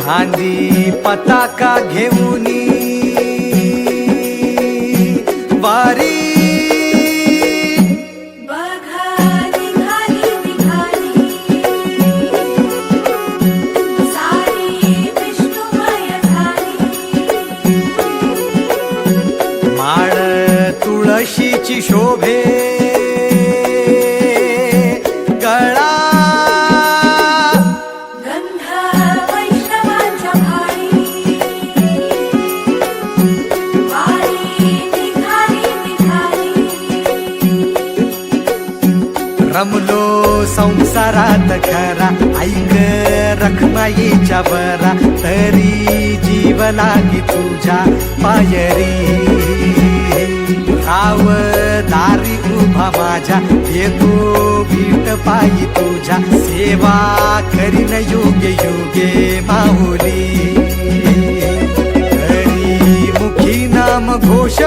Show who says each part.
Speaker 1: खांदी पताका घेऊनी वारी तुळशीची शोभे गळा
Speaker 2: गंध वैष्णवांच्या भाळी वारी निघाली निघाली
Speaker 1: रमलो संसारात खरा ऐक रखमाईच्या बरा तरी जीव लागी तुझ्या पायरी राव दारी उभा माझ्या येतो भीट पायी तुझ्या सेवा करीन योगे योगे माऊली हरी मुखी नाम घोष